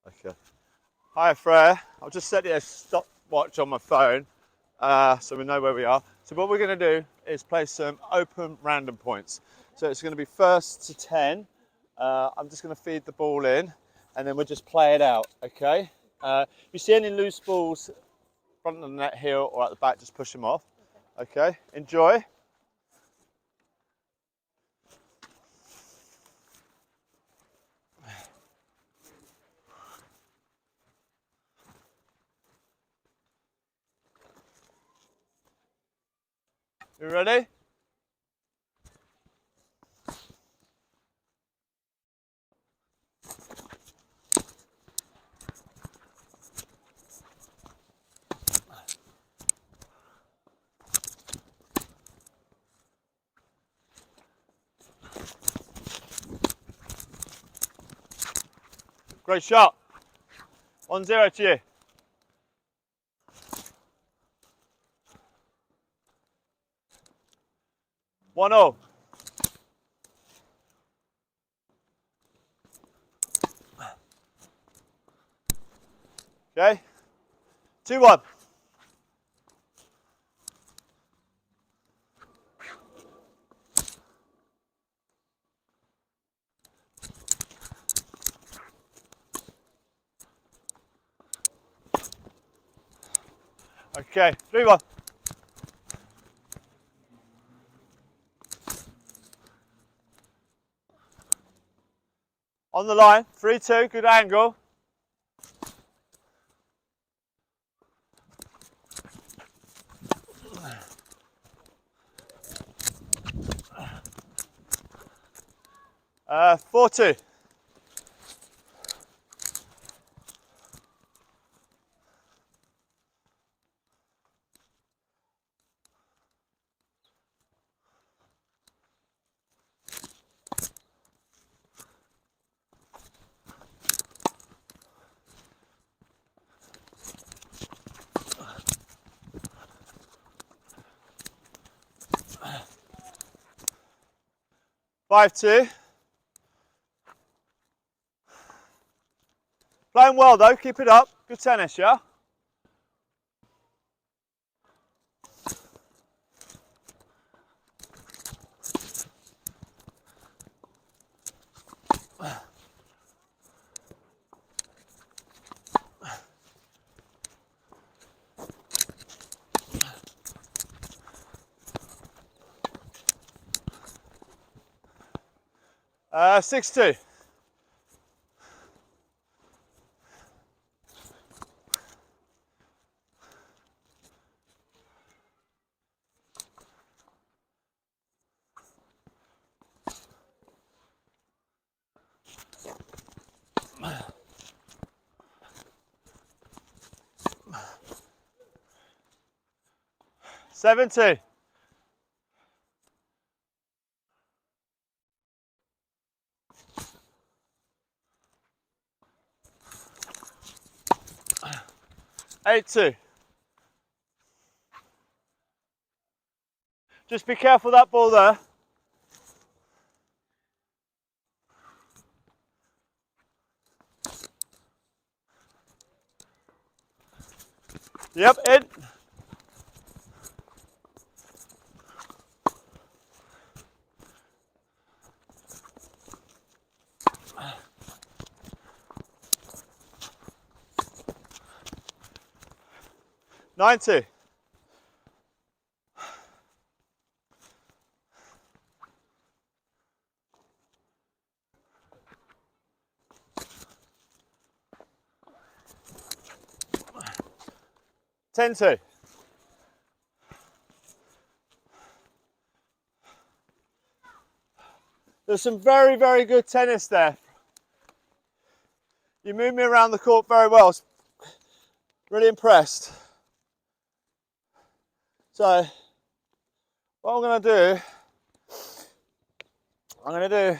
Okay. Hi, Freya. I'll just set a stopwatch on my phone so we know where we are. So what we're going to do is play some open random points. So it's going to be first to 10. I'm just going to feed the ball in and then we'll just play it out, okay? If you see any loose balls front of the net here or at the back, just push them off. Okay, enjoy. You ready? Great shot. 1-0 to you. 1-0. Okay. 2-1. Okay, 3-1. On the line, 3-2, good angle. Uh, 4-2. Five two. Playing well though, keep it up. Good tennis, yeah? Uh, 6-2. Seven two. Eight two. Just be careful that ball there. Yep, in. Nine two. Ten two. There's some very, very good tennis there. You moved me around the court very well. Really impressed. So, what I'm going to do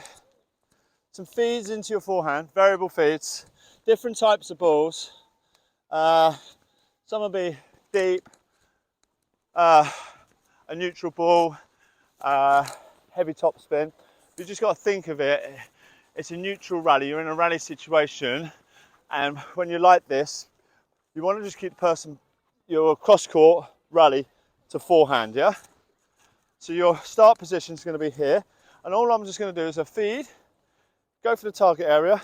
some feeds into your forehand, variable feeds, different types of balls. Some will be deep, a neutral ball, heavy topspin. You just got to think of it. It's a neutral rally. You're in a rally situation. And when you're like this, you want to just keep the person, your cross court rally to forehand, yeah? So your start position is going to be here. And all I'm just going to do is a feed, go for the target area,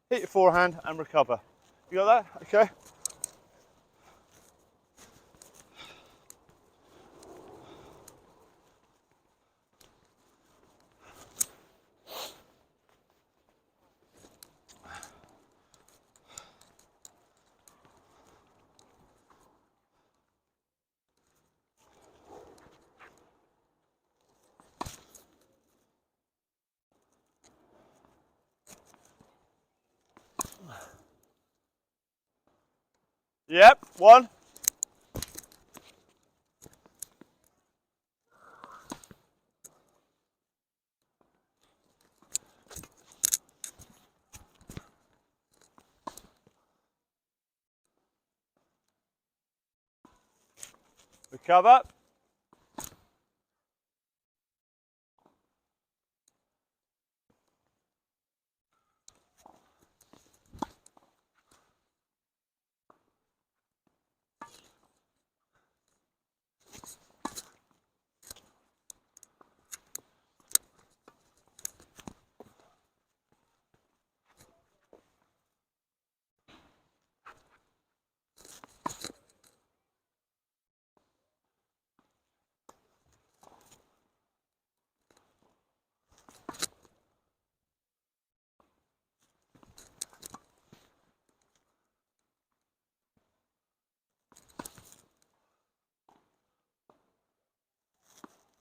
hit your forehand and recover. You got that? Okay. Yep, one. Recover.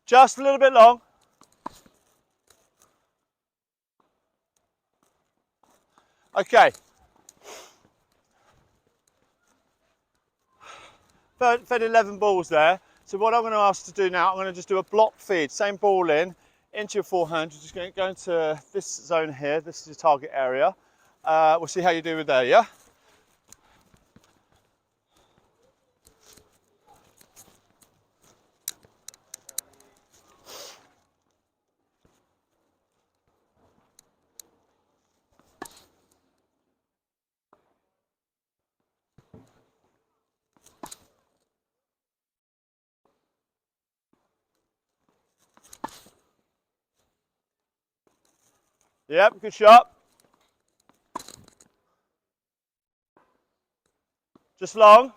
Just a little bit long. Okay. Fed 11 balls there. So what I'm going to ask to do now, I'm going to just do a block feed. Same ball into your forehand. You're just going to go into this zone here. This is your target area. We'll see how you do with there, yeah? Yep, good shot. Just long.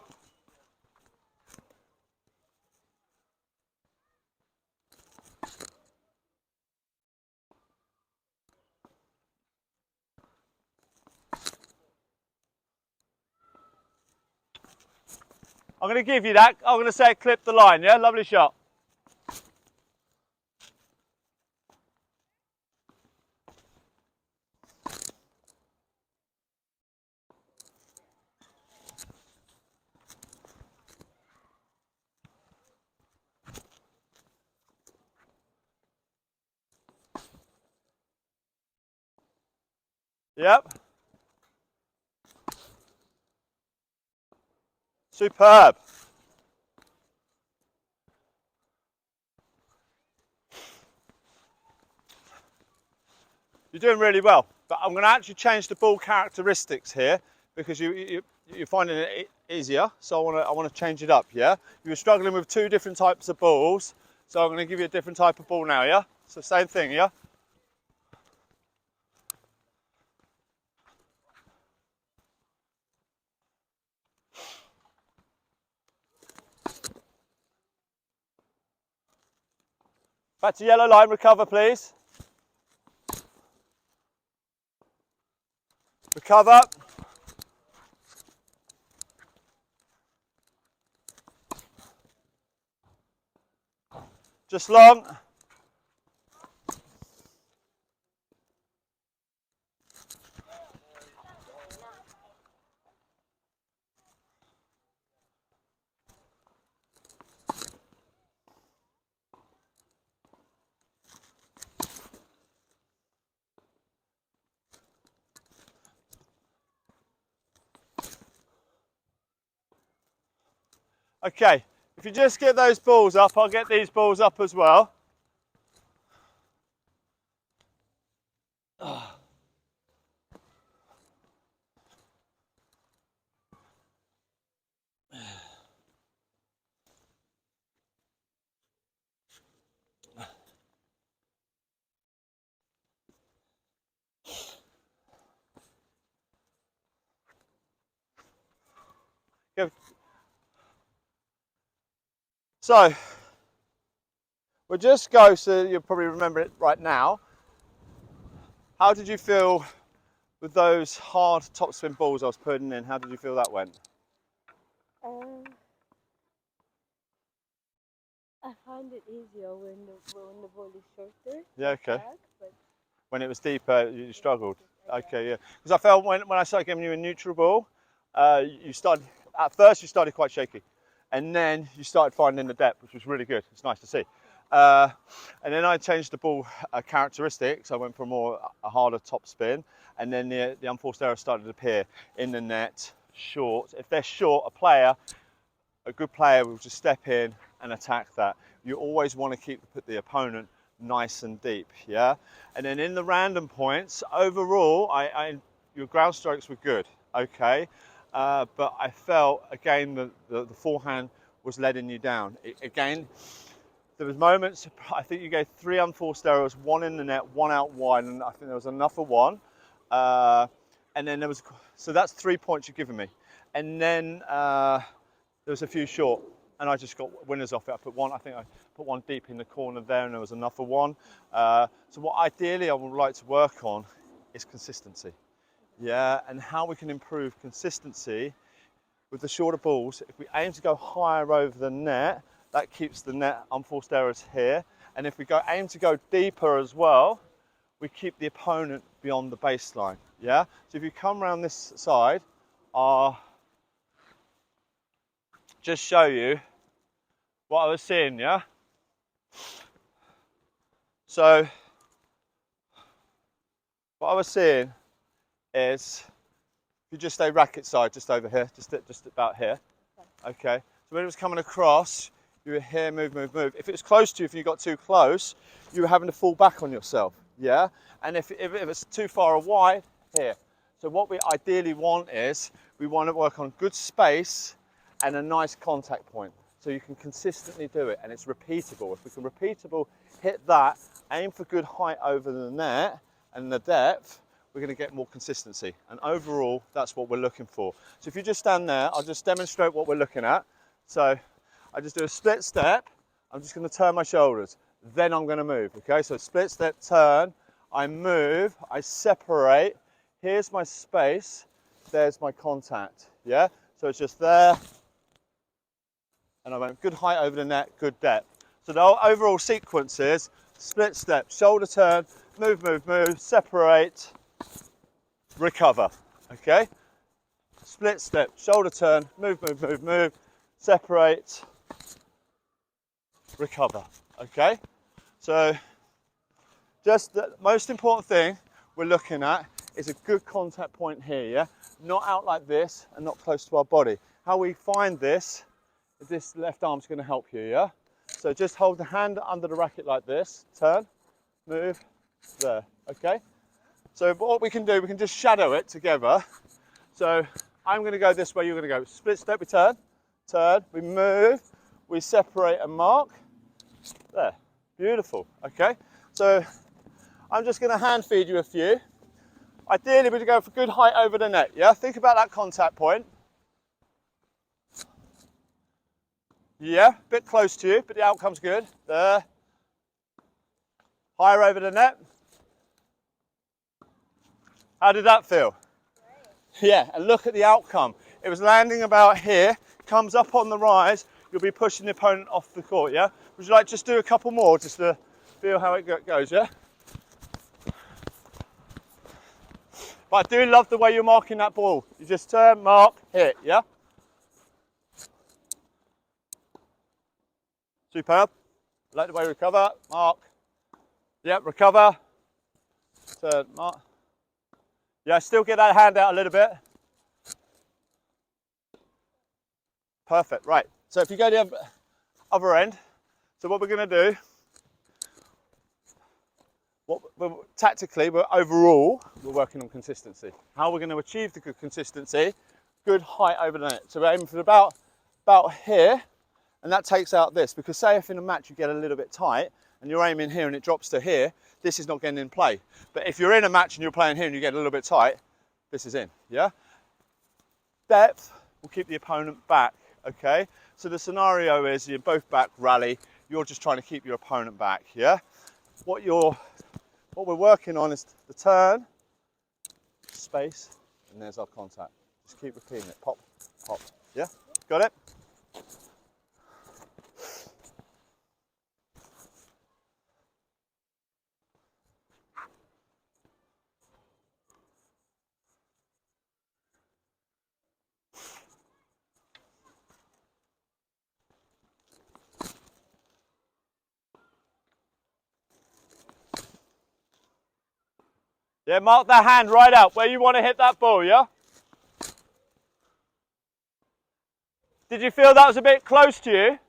I'm going to give you that. I'm going to say clip the line, yeah? Lovely shot. Yep. Superb. You're doing really well, but I'm going to actually change the ball characteristics here because you're finding it easier. So I want to change it up. Yeah, you were struggling with two different types of balls, so I'm going to give you a different type of ball now. Yeah, so same thing. Yeah. Back to yellow line. Recover, please. Recover. Just long. Okay, if you just get those balls up, I'll get these balls up as well. So we'll just go, so you'll probably remember it right now. How did you feel with those hard topspin balls I was putting in? How did you feel that went? I find it easier when the ball is shorter. Yeah, okay. Back, but when it was deeper, you struggled. Okay, yeah. Because I felt when I started giving you a neutral ball, you started, at first you started quite shaky. And then you started finding the depth, which was really good. It's nice to see. And then I changed the ball characteristics. I went for a harder top spin. And then the unforced error started to appear in the net, short. If they're short, a good player will just step in and attack that. You always want to put the opponent nice and deep, yeah? And then in the random points, overall, your ground strokes were good, okay? But I felt, again, the forehand was letting you down. Again, there was moments, I think you gave 3 unforced errors, 1 in the net, 1 out wide, and I think there was enough for 1. And then so that's 3 points you've given me. And then there was a few short, and I just got winners off it. I think I put 1 deep in the corner there, and there was enough for 1. So what ideally I would like to work on is consistency. Yeah, and how we can improve consistency with the shorter balls. If we aim to go higher over the net, that keeps the net unforced errors here. And if we aim to go deeper as well, we keep the opponent beyond the baseline. Yeah. So if you come around this side, just show you what I was seeing, yeah? So what I was seeing is, if you just stay racket side, just over here, just about here, okay? So when it was coming across, you were here, move, move, move. If it was close to you, if you got too close, you were having to fall back on yourself, yeah? And if it's too far away, here. So what we ideally want is, we want to work on good space and a nice contact point. So you can consistently do it, and it's repeatable. If we can hit that, aim for good height over the net and the depth, we're going to get more consistency. And overall, that's what we're looking for. So if you just stand there, I'll just demonstrate what we're looking at. So I just do a split step. I'm just going to turn my shoulders. Then I'm going to move, okay? So split step, turn, I move, I separate. Here's my space, there's my contact, yeah? So it's just there, and I went good height over the net, good depth. So the overall sequence is split step, shoulder turn, move, move, move, separate, recover, okay? Split step, shoulder turn, move, move, move, move, separate, recover, okay? So just the most important thing we're looking at is a good contact point here, yeah? Not out like this and not close to our body. How we find this left arm's going to help you, yeah? So just hold the hand under the racket like this, turn, move, there, okay? So what we can do, we can just shadow it together. So I'm going to go this way, you're going to go split step, we turn, we move, we separate and mark, there, beautiful, okay? So I'm just going to hand feed you a few. Ideally, we're going to go for good height over the net, yeah? Think about that contact point. Yeah, a bit close to you, but the outcome's good. There. Higher over the net. How did that feel? Great. Yeah, and look at the outcome. It was landing about here, comes up on the rise, you'll be pushing the opponent off the court, yeah? Would you like to just do a couple more, just to feel how it goes, yeah? But I do love the way you're marking that ball. You just turn, mark, hit, yeah? Superb. Like the way we recover, mark. Yep, recover. Turn, mark. Yeah, still get that hand out a little bit. Perfect, right. So if you go the other end, so what we're going to do, tactically, overall, we're working on consistency. How we're going to achieve the good consistency, good height over the net. So we're aiming for about here, and that takes out this, because say if in a match you get a little bit tight and you're aiming here and it drops to here, this is not getting in play. But if you're in a match and you're playing here and you get a little bit tight, this is in, yeah? Depth will keep the opponent back, okay? So the scenario is you're both back rally, you're just trying to keep your opponent back, yeah? What we're working on is the turn, space, and there's our contact. Just keep repeating it, pop, pop, yeah? Got it? Yeah, mark that hand right out where you want to hit that ball, yeah? Did you feel that was a bit close to you?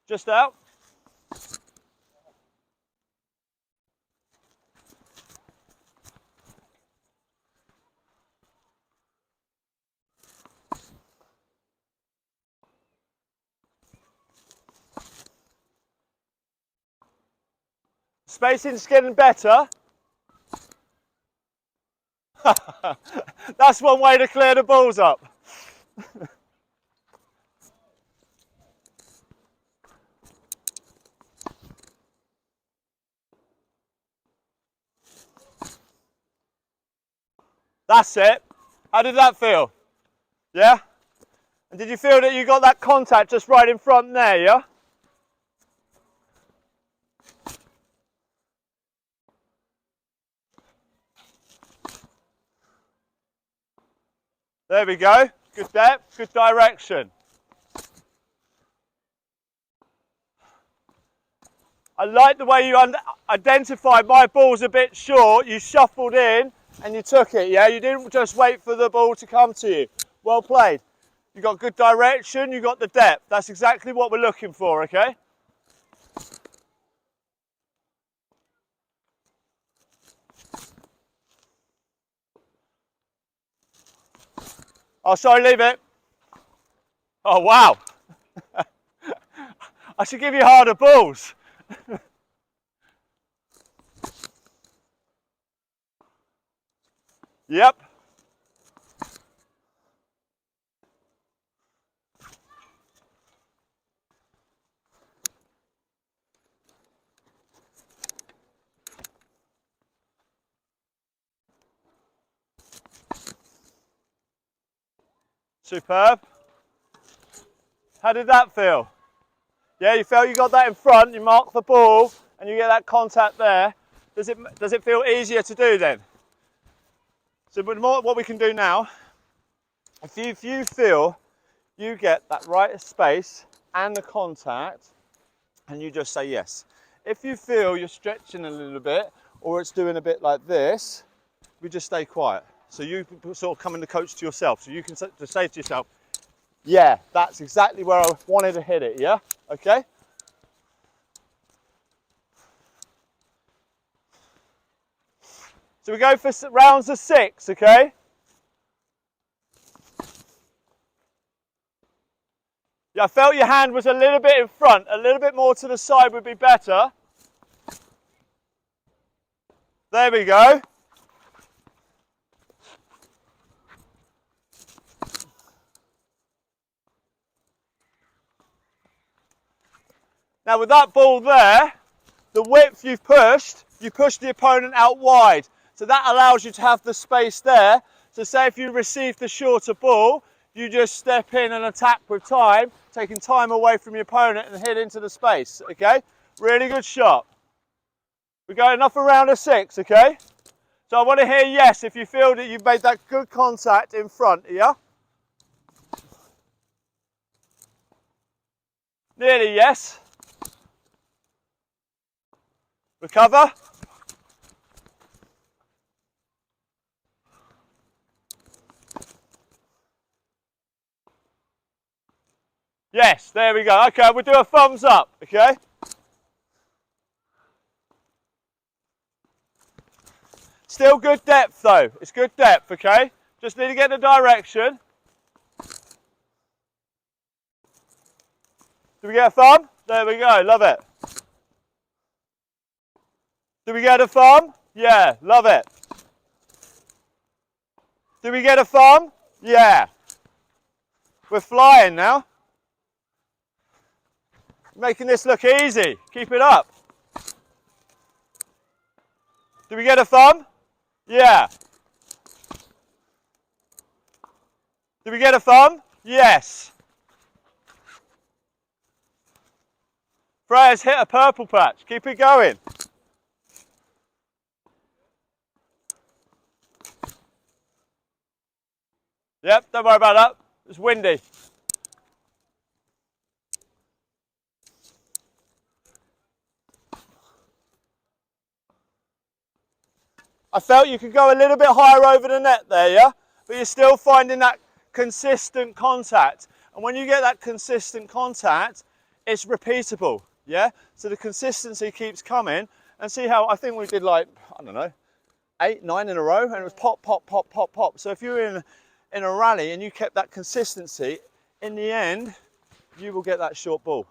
Just out? Spacing's getting better. That's one way to clear the balls up. That's it. How did that feel? Yeah? And did you feel that you got that contact just right in front there, yeah? There we go. Good depth, good direction. I like the way you identified my ball's a bit short. You shuffled in and you took it, yeah? You didn't just wait for the ball to come to you. Well played. You got good direction, you got the depth. That's exactly what we're looking for, okay? Oh, sorry, leave it. Oh, wow. I should give you harder balls. Yep. Superb. How did that feel? Yeah, you felt you got that in front, you mark the ball, and you get that contact there. Does it feel easier to do then? So what we can do now, if you feel you get that right space and the contact, and you just say yes. If you feel you're stretching a little bit, or it's doing a bit like this, we just stay quiet. So you sort of come in the coach to yourself. So you can just say to yourself, yeah, that's exactly where I wanted to hit it, yeah? Okay? So we go for rounds of 6, okay? Yeah, I felt your hand was a little bit in front. A little bit more to the side would be better. There we go. Now with that ball there, the width you pushed the opponent out wide. So that allows you to have the space there. So say if you receive the shorter ball, you just step in and attack with time, taking time away from your opponent and hit into the space, okay? Really good shot. We got enough for round of 6, okay? So I want to hear yes if you feel that you've made that good contact in front, yeah? Nearly yes. Recover. Yes, there we go. Okay, we'll do a thumbs up, okay? Still good depth though. It's good depth, okay? Just need to get the direction. Do we get a thumb? There we go, love it. Do we get a thumb? Yeah, love it. Do we get a thumb? Yeah. We're flying now. Making this look easy. Keep it up. Do we get a thumb? Yeah. Do we get a thumb? Yes. Freya's hit a purple patch. Keep it going. Yep, don't worry about that. It's windy. I felt you could go a little bit higher over the net there, yeah? But you're still finding that consistent contact. And when you get that consistent contact, it's repeatable, yeah? So the consistency keeps coming. And see how, I think we did like, I don't know, 8, 9 in a row, and it was pop, pop, pop, pop, pop. So if you're in a rally and you kept that consistency, in the end, you will get that short ball.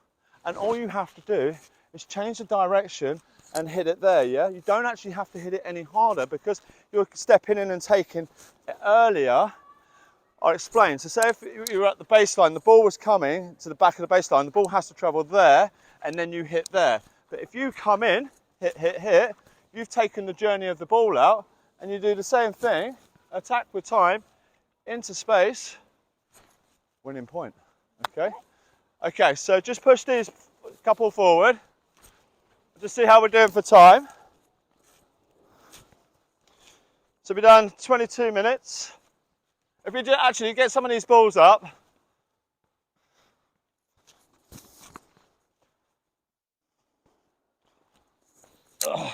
And all you have to do is change the direction and hit it there, yeah? You don't actually have to hit it any harder because you're stepping in and taking it earlier. I'll explain. So say if you were at the baseline, the ball was coming to the back of the baseline, the ball has to travel there and then you hit there. But if you come in, hit, hit, hit, you've taken the journey of the ball out and you do the same thing, attack with time, into space, winning point, okay? Okay, so just push these couple forward. Just see how we're doing for time. So we've done 22 minutes. If we actually get some of these balls up. Ugh.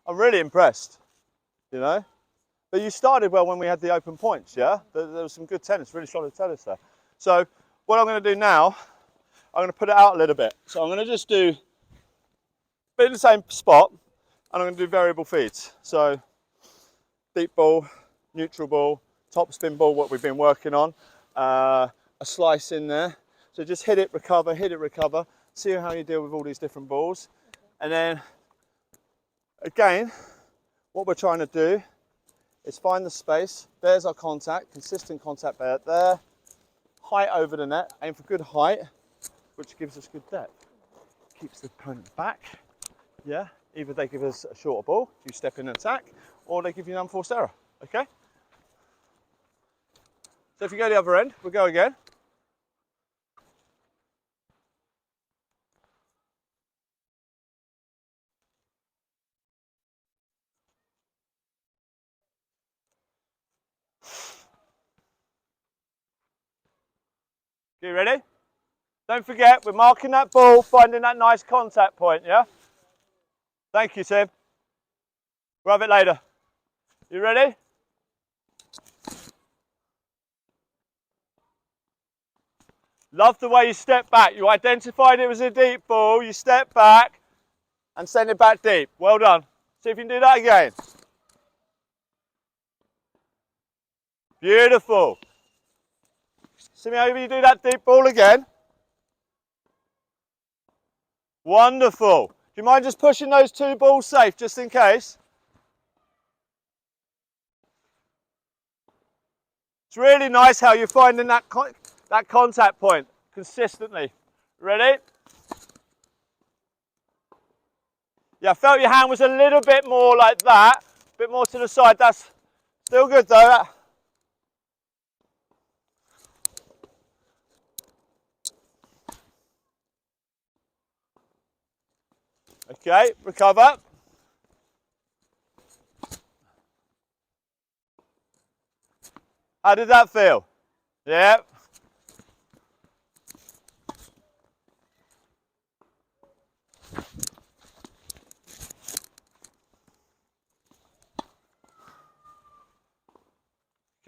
I'm really impressed, you know. But you started well when we had the open points, yeah? There was some good tennis, really solid tennis there. So what I'm going to do now, I'm going to put it out a little bit. So I'm going to just do a bit in the same spot, and I'm going to do variable feeds. So deep ball, neutral ball, top spin ball, what we've been working on, a slice in there. So just hit it, recover, see how you deal with all these different balls. And then again, what we're trying to do is find the space. There's our contact, consistent contact there. Height over the net, aim for good height, which gives us good depth. Keeps the opponent back, yeah? Either they give us a shorter ball, you step in and attack, or they give you an unforced error, okay? So if you go the other end, we'll go again. You ready? Don't forget, we're marking that ball, finding that nice contact point, yeah? Thank you, Tim. We'll have it later. You ready? Love the way you step back. You identified it was a deep ball, you step back and send it back deep. Well done. See if you can do that again. Beautiful. See me how you do that deep ball again. Wonderful. Do you mind just pushing those two balls safe just in case? It's really nice how you're finding that contact point consistently. Ready? Yeah, I felt your hand was a little bit more like that, a bit more to the side. That's still good though. Okay, recover. How did that feel? Yeah.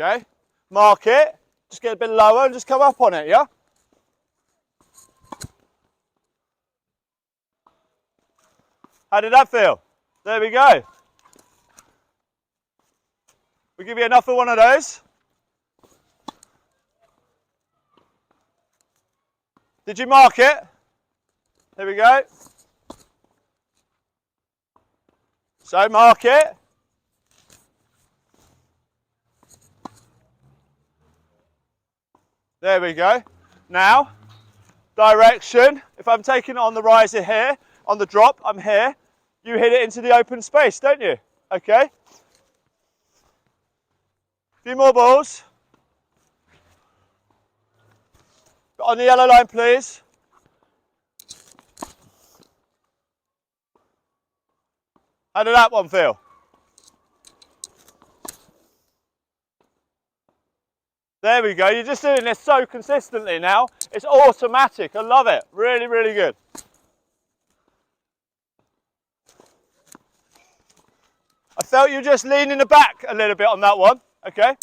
Okay, mark it. Just get a bit lower and just come up on it, yeah? How did that feel? There we go. We'll give you another one of those. Did you mark it? There we go. So mark it. There we go. Now, direction. If I'm taking it on the riser here, on the drop, I'm here. You hit it into the open space, don't you? Okay. A few more balls. On the yellow line, please. How did that one feel? There we go. You're just doing this so consistently now. It's automatic. I love it. Really, really good. I felt you just leaning the back a little bit on that one. Okay.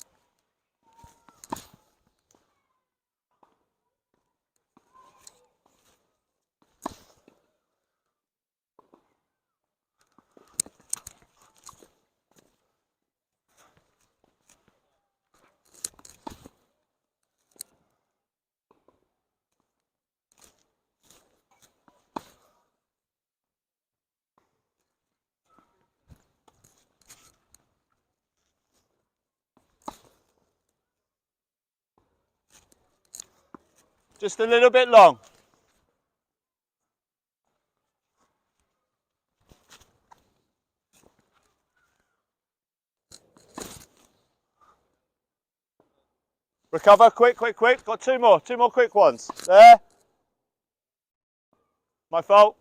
Just a little bit long. Recover, quick, quick, quick. Got two more quick ones. There. My fault.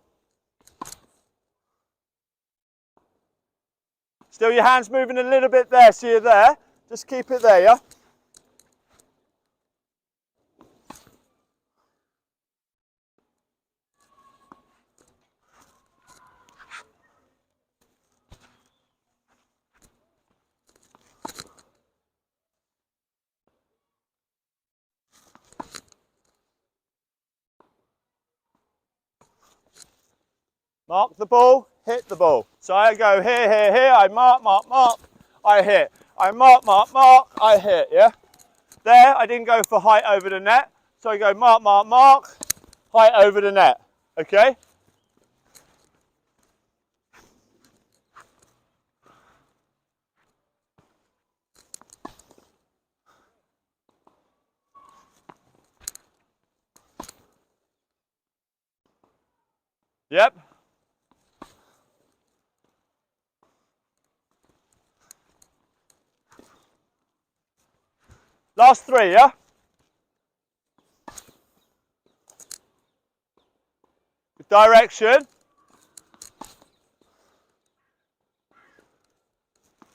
Still your hands moving a little bit there, so you're there. Just keep it there, yeah? Mark the ball, hit the ball. So I go here, here, here, I mark, mark, mark, I hit. I mark, mark, mark, I hit, yeah? There, I didn't go for height over the net. So I go mark, mark, mark, height over the net, okay? Yep. Last three, yeah? Good direction.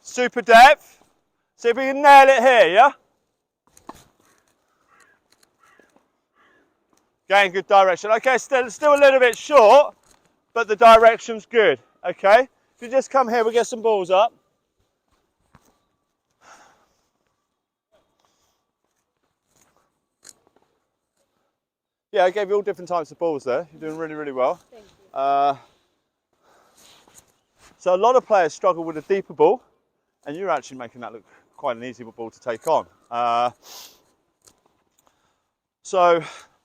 Super depth. See if we can nail it here, yeah? Again, good direction. Okay, still a little bit short, but the direction's good, okay? If you just come here, we'll get some balls up. Yeah, I gave you all different types of balls there. You're doing really, really well. Thank you. So a lot of players struggle with a deeper ball, and you're actually making that look quite an easy ball to take on. So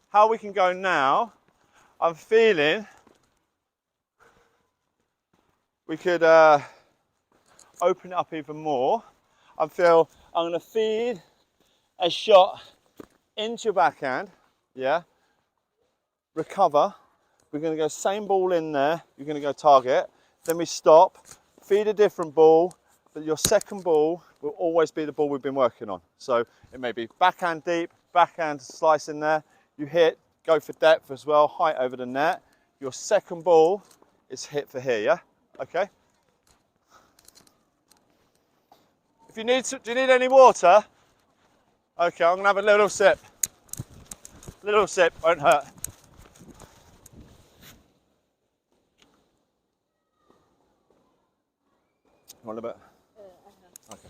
how we can go now, I'm feeling we could open it up even more. I'm going to feed a shot into your backhand, yeah? Recover. We're going to go same ball in there. You're going to go target. Then we stop, feed a different ball, but your second ball will always be the ball we've been working on. So it may be backhand deep, backhand slice in there. You hit, go for depth as well, height over the net. Your second ball is hit for here, yeah? Okay. If you need to, do you need any water? Okay, I'm gonna have a little sip. Little sip, won't hurt. Want a bit? Okay.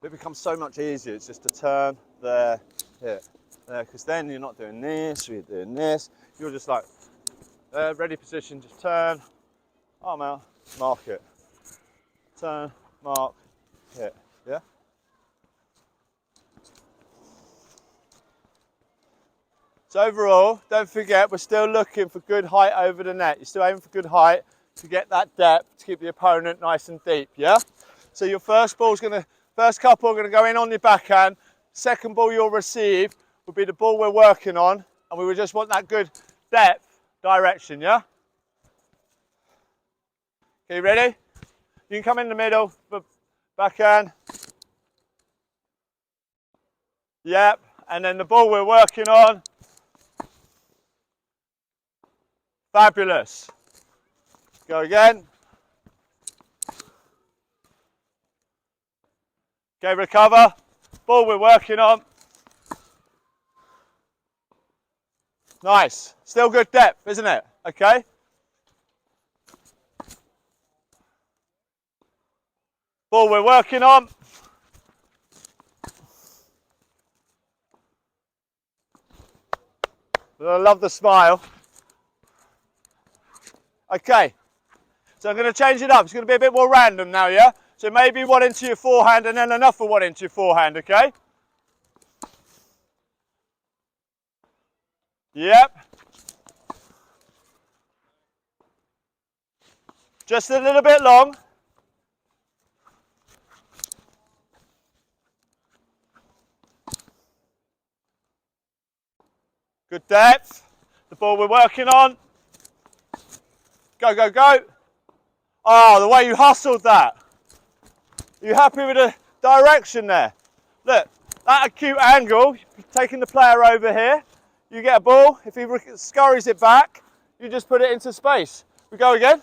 It becomes so much easier. It's just to turn there, here, there, because then you're not doing this, or you're doing this. You're just like, ready position, just turn, arm out, mark it. Turn, mark, hit, yeah? So overall, don't forget, we're still looking for good height over the net. You're still aiming for good height to get that depth, to keep the opponent nice and deep, yeah? So your first couple are gonna go in on your backhand. Second ball you'll receive will be the ball we're working on, and we would just want that good depth direction, yeah? Okay, you ready? You can come in the middle, but backhand. Yep, and then the ball we're working on. Fabulous. Go again. Okay, recover. Ball we're working on. Nice. Still good depth, isn't it? Okay. Ball we're working on. I love the smile. Okay. So I'm going to change it up. It's going to be a bit more random now, yeah? So maybe one into your forehand and then another one into your forehand, okay? Yep. Just a little bit long. Good depth. The ball we're working on. Go, go, go. Oh, the way you hustled that. Are you happy with the direction there? Look, that acute angle, taking the player over here. You get a ball, if he scurries it back, you just put it into space. We go again.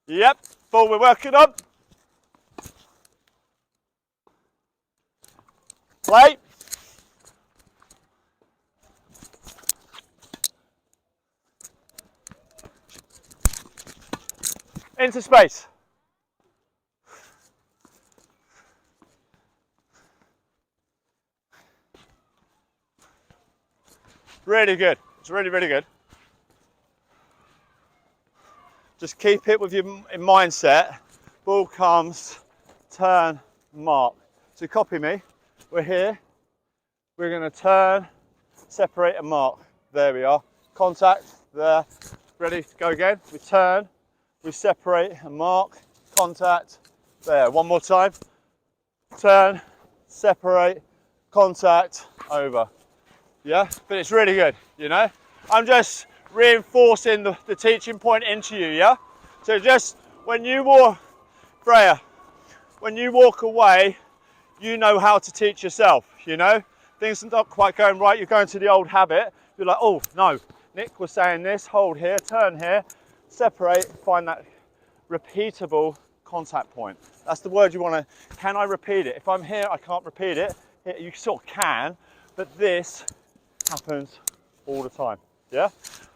Yep, ball we're working on. Play. Into space. Really good. It's really, really good. Just keep it with your mindset. Ball comes, turn, mark. So copy me. We're here. We're going to turn, separate and mark. There we are. Contact, there. Ready to go again. We turn, we separate and mark. Contact, there. One more time. Turn, separate, contact, over. Yeah, but it's really good, you know. I'm just reinforcing the teaching point into you, yeah? So just when you walk, Freya, when you walk away, you know how to teach yourself, you know? Things are not quite going right, you're going to the old habit. You're like, oh, no, Nick was saying this, hold here, turn here, separate, find that repeatable contact point. That's the word you want to, can I repeat it? If I'm here, I can't repeat it. You sort of can, but this happens all the time, yeah?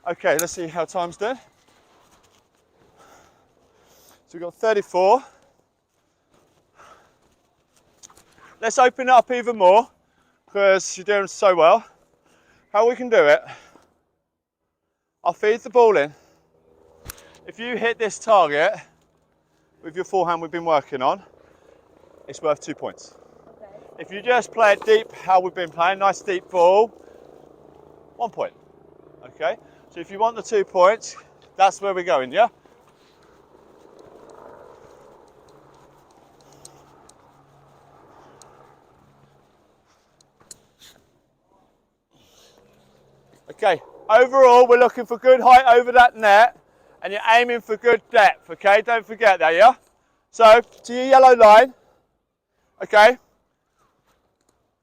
Okay, let's see how time's done. So we've got 34. Let's open it up even more because you're doing so well. How we can do it, I'll feed the ball in. If you hit this target with your forehand we've been working on, it's worth 2 points. Okay. If you just play it deep, how we've been playing, nice deep ball, 1 point. Okay, so if you want the 2 points, that's where we're going, yeah? Okay, Overall, we're looking for good height over that net, and you're aiming for good depth, okay? Don't forget that, yeah? So, to your yellow line, okay?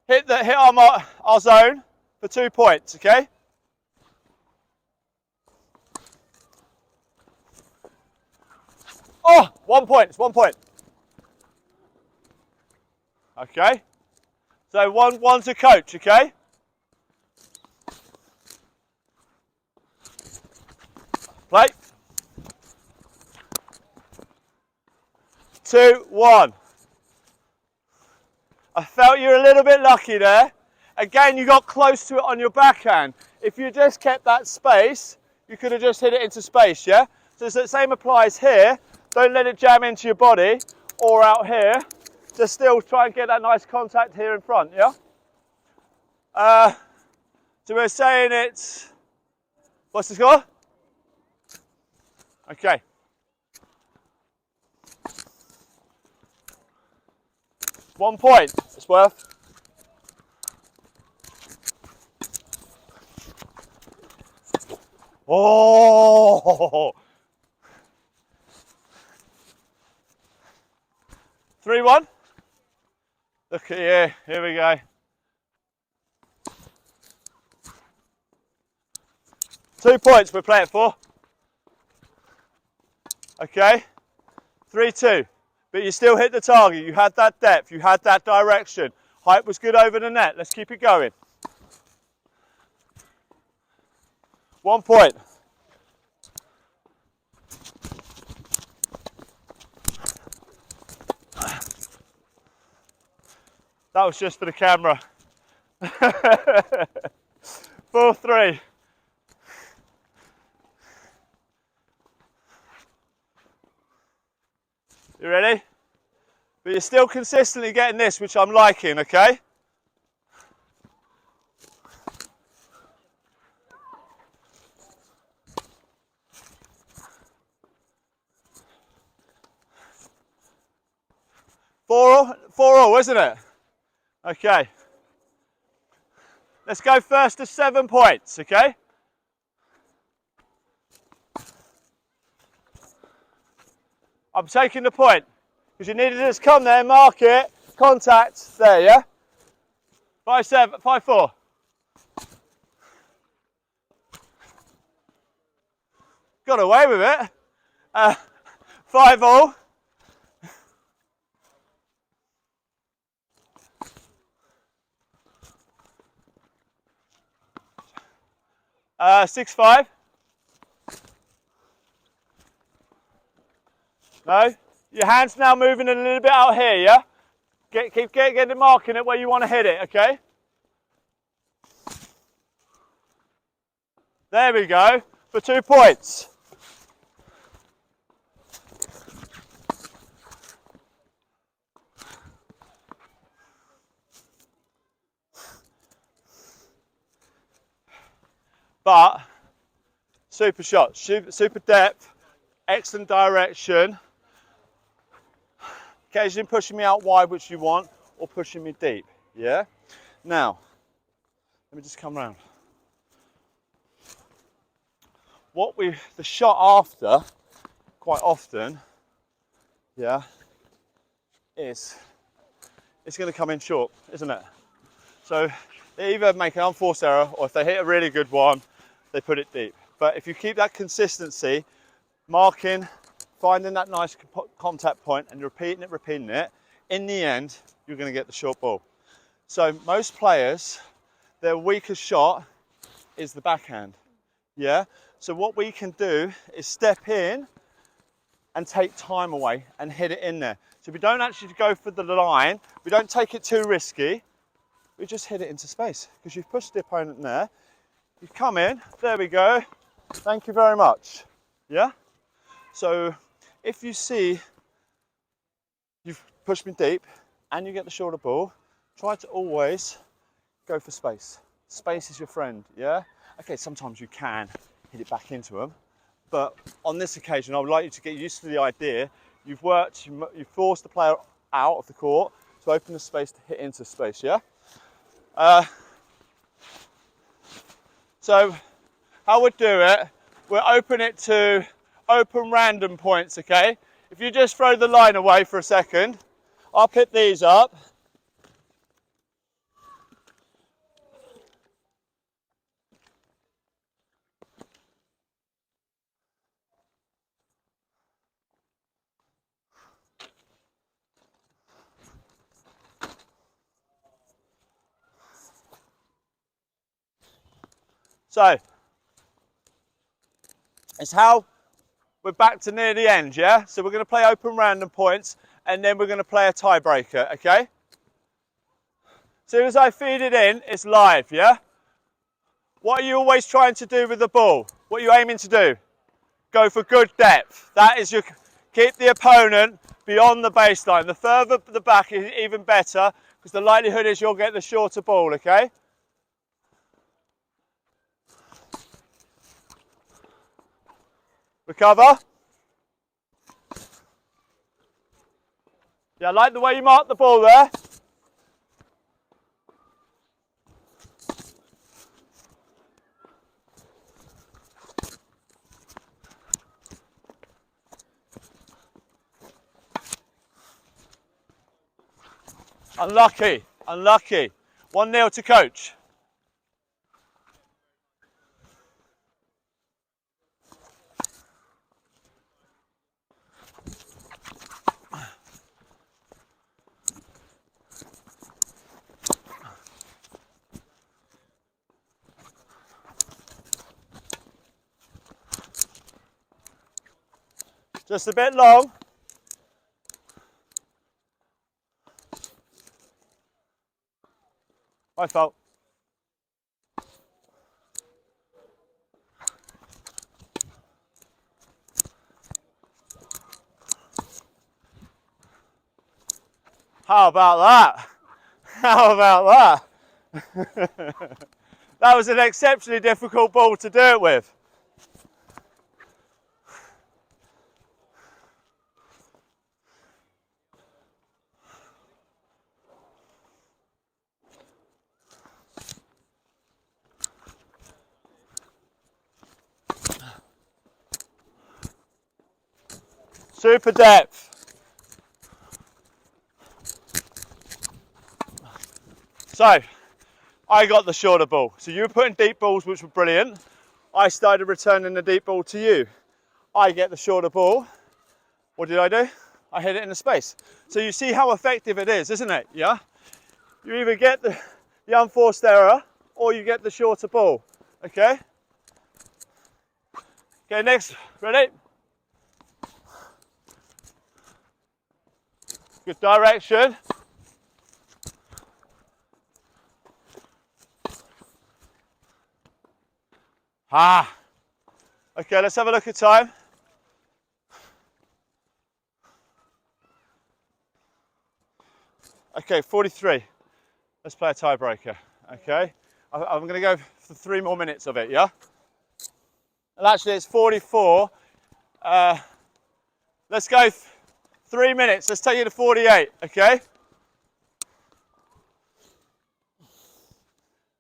Hit our zone for 2 points, okay? Oh, 1 point, it's 1 point. Okay? So one to coach, okay? Play. 2, 1. I felt you were a little bit lucky there. Again, you got close to it on your backhand. If you just kept that space, you could have just hit it into space, yeah? So the same applies here. Don't let it jam into your body or out here. Just still try and get that nice contact here in front, yeah? So we're saying it's, what's the score? Okay. One point, it's worth. Oh! 3-1. Look at you, here we go. 2 points we're playing for. Okay, 3-2. But you still hit the target, you had that depth, you had that direction. Height was good over the net, let's keep it going. 1 point. That was just for the camera. 4-3. You ready? But you're still consistently getting this, which I'm liking, okay? Four all, isn't it? Okay. Let's go first to 7 points, okay? I'm taking the point because you need to just come there, mark it, contact there, yeah? 5-7, 5-4. Got away with it. 5 all. 6-5. No, your hand's now moving a little bit out here, yeah? Keep getting marking it where you want to hit it, okay? There we go, for 2 points. But, super shot, super depth, excellent direction. Occasionally pushing me out wide, which you want, or pushing me deep, yeah? Now, let me just come round. The shot after, quite often, yeah, it's going to come in short, isn't it? So they either make an unforced error, or if they hit a really good one, they put it deep. But if you keep that consistency, marking, finding that nice contact point and repeating it, in the end, you're going to get the short ball. So most players, their weakest shot is the backhand, yeah? So what we can do is step in and take time away and hit it in there. So we don't actually go for the line, we don't take it too risky, we just hit it into space because you've pushed the opponent there. You come in, there we go, thank you very much, yeah? So if you see you've pushed me deep and you get the shorter ball, try to always go for space. Space is your friend, yeah? Okay, sometimes you can hit it back into them, but on this occasion, I would like you to get used to the idea. You've forced the player out of the court to open the space to hit into space, yeah? So how we do it, we'll open it to open random points, okay? If you just throw the line away for a second, I'll pick these up. So, it's how we're back to near the end, yeah? So we're going to play open random points and then we're going to play a tiebreaker, okay? As soon as I feed it in, it's live, yeah? What are you always trying to do with the ball? What are you aiming to do? Go for good depth. That is your, keep the opponent beyond the baseline. The further the back is even better because the likelihood is you'll get the shorter ball, okay? Recover. Yeah, I like the way you mark the ball there. Unlucky, unlucky. 1-0 to coach. Just a bit long. My fault. How about that? How about that? That was an exceptionally difficult ball to do it with. Super depth. So, I got the shorter ball. So you were putting deep balls, which were brilliant. I started returning the deep ball to you. I get the shorter ball. What did I do? I hit it in the space. So you see how effective it is, isn't it? Yeah? You either get the unforced error or you get the shorter ball. Okay? Okay, next. Ready? Good direction. Ah. Okay, let's have a look at time. Okay, 43. Let's play a tiebreaker. Okay? I'm going to go for 3 more minutes of it, yeah? And actually, it's 44. Let's go 3 minutes. Let's take you to 48, okay?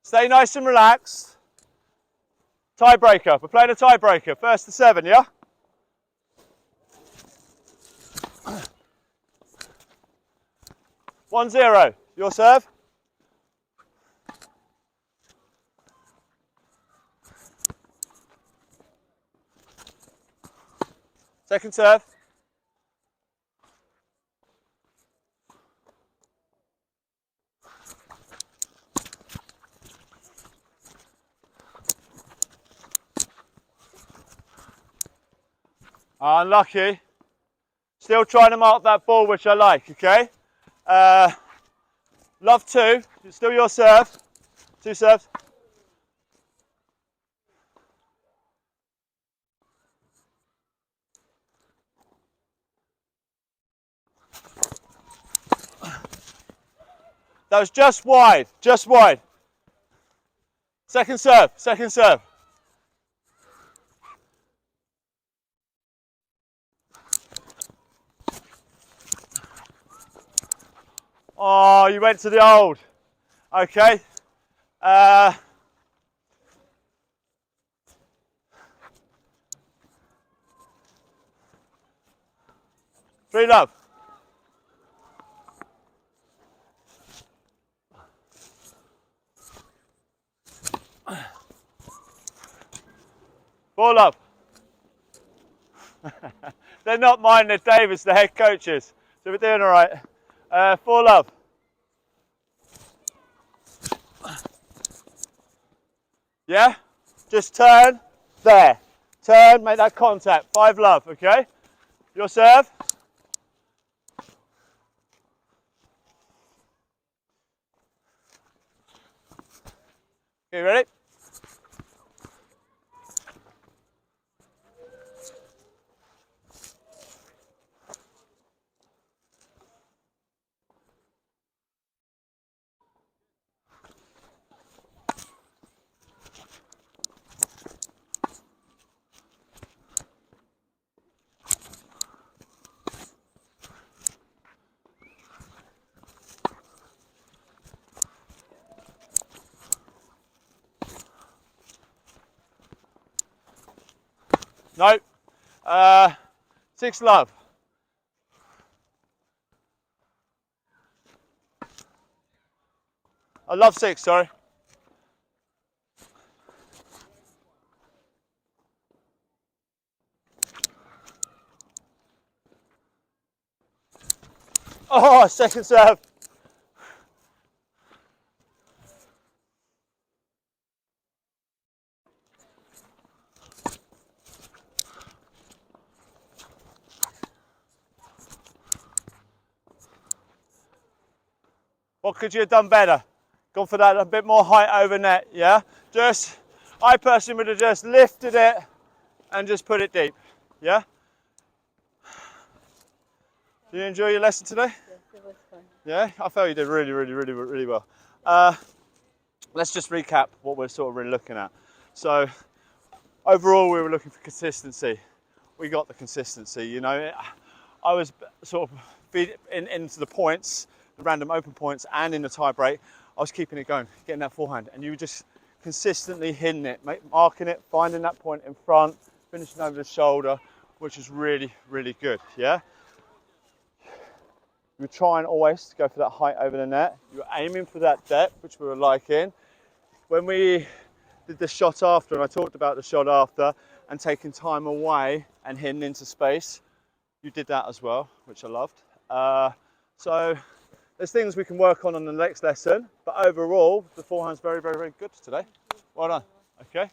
Stay nice and relaxed. Tiebreaker. We're playing a tiebreaker. First to 7, yeah? One zero. Your serve. Second serve. Unlucky. Still trying to mark that ball, which I like, okay? Love 2. It's still your serve. 2 serves. That was just wide, just wide. Second serve, second serve. Oh, you went to the old. Okay. 3 love. 4 love. They're not mine, they're David's, the head coaches. So we're doing all right. 4 love. Yeah? Just turn, there. Turn, make that contact. 5 love, okay? Your serve. Okay, ready? No. 6 love. I love 6, sorry. Oh, second serve. What could you have done better? Gone for that a bit more height over net, yeah? I personally would have just lifted it and just put it deep, yeah? Did you enjoy your lesson today? Yes, it was fun. Yeah, I felt you did really well. Let's just recap what we're sort of really looking at. So, overall, we were looking for consistency. We got the consistency, you know. I was sort of into the points, the random open points, and in the tie break, I was keeping it going, getting that forehand, and you were just consistently hitting it, marking it, finding that point in front, finishing over the shoulder, which is really good, yeah? You were trying always to go for that height over the net. You were aiming for that depth, which we were liking. When we did the shot after, and I talked about the shot after, and taking time away and hitting into space, you did that as well, which I loved. So there's things we can work on the next lesson, but overall, the forehand's very good today. Well done. Okay.